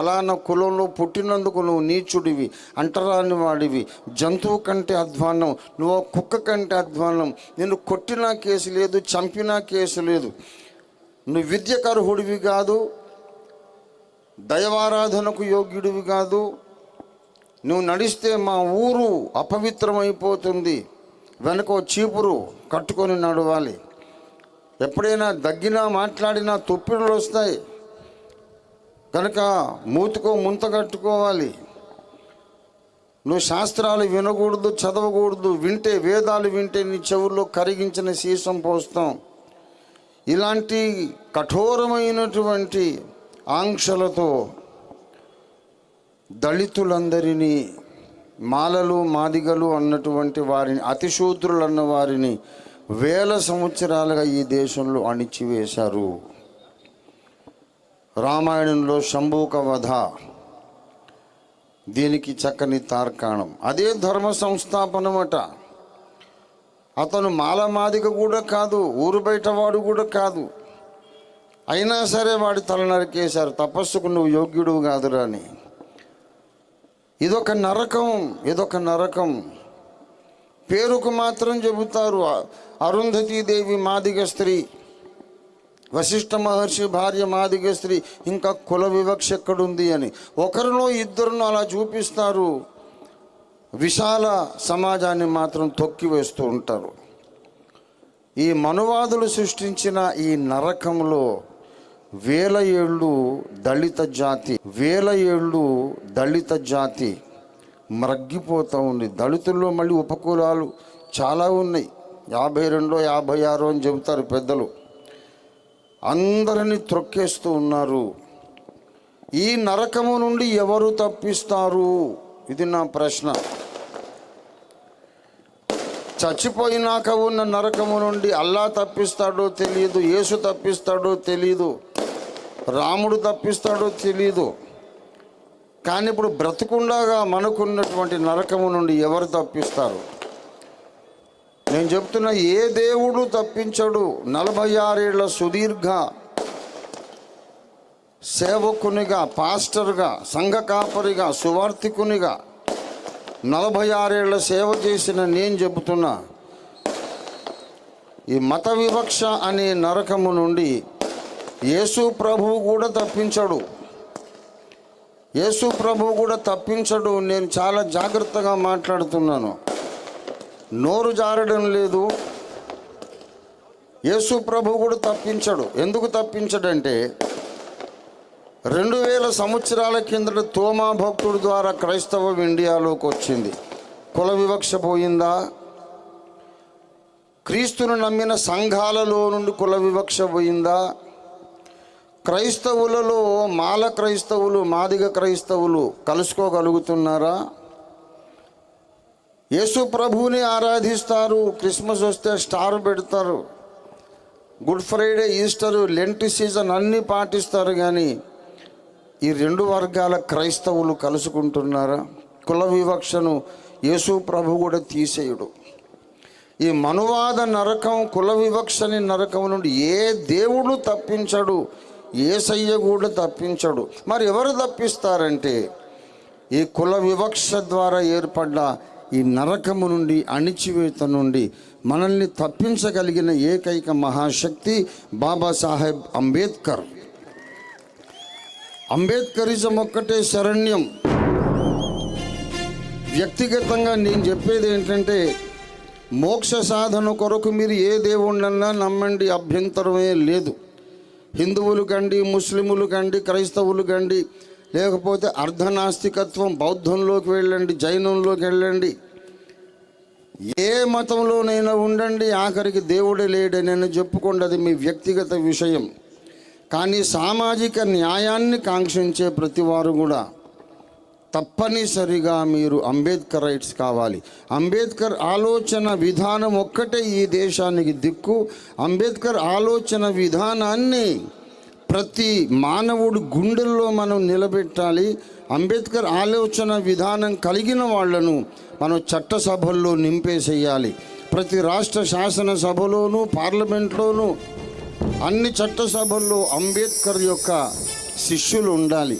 అలానా కులంలో పుట్టినందుకు నువ్వు నీచుడివి, అంటరాని వాడివి, జంతువు కంటే అధ్వాన్నం, నువ్వు కుక్క కంటే అధ్వాన్నం, నిన్ను కొట్టినా కేసు లేదు, చంపినా కేసు లేదు, నువ్వు విద్యకు అర్హుడివి కాదు, దైవారాధనకు యోగ్యుడివి కాదు, నువ్వు నడిస్తే మా ఊరు అపవిత్రమైపోతుంది, వెనక చీపురు కట్టుకొని నడవాలి, ఎప్పుడైనా దగ్గినా మాట్లాడినా తొప్పిడులు వస్తాయి కనుక మూతుకో ముంత కట్టుకోవాలి, నువ్వు శాస్త్రాలు వినకూడదు, చదవకూడదు, వింటే వేదాలు వింటే నీ చెవుల్లో కరిగించిన సీసం పోస్తాం. ఇలాంటి కఠోరమైనటువంటి ఆంక్షలతో దళితులందరినీ, మాలలు మాదిగలు అన్నటువంటి వారిని, అతిశూద్రులు అన్న వారిని వేల సంవత్సరాలుగా ఈ దేశంలో అణిచివేశారు. రామాయణంలో శంభూక వధ దీనికి చక్కని తార్కాణం. అదే ధర్మ సంస్థాపనమట. అతను మాలమాదిక కూడా కాదు, ఊరు బయట వాడు కూడా కాదు, అయినా సరే వాడి తల నరికేశారు, తపస్సుకు నువ్వు యోగ్యుడు కాదురా అని. ఇదొక నరకం, ఇదొక నరకం. పేరుకు మాత్రం చెబుతారు అరుంధతీదేవి మాదిగ స్త్రీ, వశిష్ఠ మహర్షి భార్య మాదిగ స్త్రీ, ఇంకా కుల వివక్ష ఎక్కడుంది అని. ఒకరిలో ఇద్దరును అలా చూపిస్తారు, విశాల సమాజాన్ని మాత్రం తొక్కివేస్తూ ఉంటారు. ఈ మనువాదులు సృష్టించిన ఈ నరకంలో వేల ఏళ్ళు దళిత జాతి మ్రగ్గిపోతూ ఉంది. దళితుల్లో మళ్ళీ ఉపకులాలు చాలా ఉన్నాయి, 52 56 అని చెబుతారు పెద్దలు. అందరినీ త్రొక్కేస్తూ ఉన్నారు. ఈ నరకము నుండి ఎవరు తప్పిస్తారు? ఇది నా ప్రశ్న. చచ్చిపోయినాక ఉన్న నరకము నుండి అల్లా తప్పిస్తాడో తెలియదు, యేసు తప్పిస్తాడో తెలియదు, రాముడు తప్పిస్తాడో తెలియదు, కానీ ఇప్పుడు బ్రతుకుండగా మనకున్నటువంటి నరకము నుండి ఎవరు తప్పిస్తారు? నేను చెప్తున్నా, ఏ దేవుడు తప్పించడు. 46 ఏళ్ల సుదీర్ఘ సేవకునిగా, పాస్టర్గా, సంఘ కాపరిగా, సువార్థికునిగా 46 ఏళ్ల సేవ చేసిన నేను చెబుతున్నా, ఈ మత వివక్ష అనే నరకము నుండి యేసు ప్రభువు కూడా తప్పించడు. యేసు ప్రభువు కూడా తప్పించడు. నేను చాలా జాగ్రత్తగా మాట్లాడుతున్నాను, నోరు జారడం లేదు. యేసు ప్రభు కూడా తప్పించడు. ఎందుకు తప్పించడంటే 2000 సంవత్సరాల కిందట తోమా భక్తుడి ద్వారా క్రైస్తవం ఇండియాలోకి వచ్చింది. కుల వివక్ష పోయిందా? క్రీస్తును నమ్మిన సంఘాలలో నుండి కుల వివక్ష పోయిందా? క్రైస్తవులలో మాల క్రైస్తవులు, మాదిగ క్రైస్తవులు కలుసుకోగలుగుతున్నారా? యేసు ప్రభువుని ఆరాధిస్తారు, క్రిస్మస్ వస్తే స్టార్ పెడతారు, Good Friday, Easter, Lent season అన్నీ పాటిస్తారు, కానీ ఈ 2 వర్గాల క్రైస్తవులు కలుసుకుంటున్నారా? కుల వివక్షను యేసు ప్రభు కూడా తీసేయుడు. ఈ మనువాద నరకం, కుల వివక్షని నరకం నుండి ఏ దేవుడు తప్పించడు, యేసయ్య కూడా తప్పించడు. మరి ఎవరు తప్పిస్తారంటే ఈ కుల వివక్ష ద్వారా ఏర్పడ్డ ఈ నరకము నుండి, అణిచివేత నుండి మనల్ని తప్పించగలిగిన ఏకైక మహాశక్తి బాబాసాహెబ్ అంబేద్కర్. అంబేద్కరిజం ఒక్కటే శరణ్యం. వ్యక్తిగతంగా నేను చెప్పేది ఏంటంటే, మోక్ష సాధన కొరకు మీరు ఏ దేవుణ్ణన్నా నమ్మండి, అభ్యంతరమే లేదు. హిందువులు కండి, ముస్లిములు కండి, క్రైస్తవులు కండి, లేకపోతే అర్ధనాస్తికత్వం బౌద్ధంలోకి వెళ్ళండి, జైనంలోకి వెళ్ళండి, ఏ మతంలోనైనా ఉండండి, ఆఖరికి దేవుడే లేడని చెప్పుకోండి, అది మీ వ్యక్తిగత విషయం. కానీ సామాజిక న్యాయాన్ని కాంక్షించే ప్రతివారు కూడా తప్పనిసరిగా మీరు అంబేద్కర్ రైట్స్ కావాలి. అంబేద్కర్ ఆలోచన విధానం ఒక్కటే ఈ దేశానికి దిక్కు. అంబేద్కర్ ఆలోచన విధానాన్ని ప్రతి మానవుడు గుండెల్లో మనం నిలబెట్టాలి. అంబేద్కర్ ఆలోచన విధానం కలిగిన వాళ్లను మనం చట్టసభల్లో నింపేసేయాలి. ప్రతి రాష్ట్ర శాసనసభలోనూ, పార్లమెంట్లోనూ, అన్ని చట్టసభల్లో అంబేద్కర్ యొక్క శిష్యులు ఉండాలి.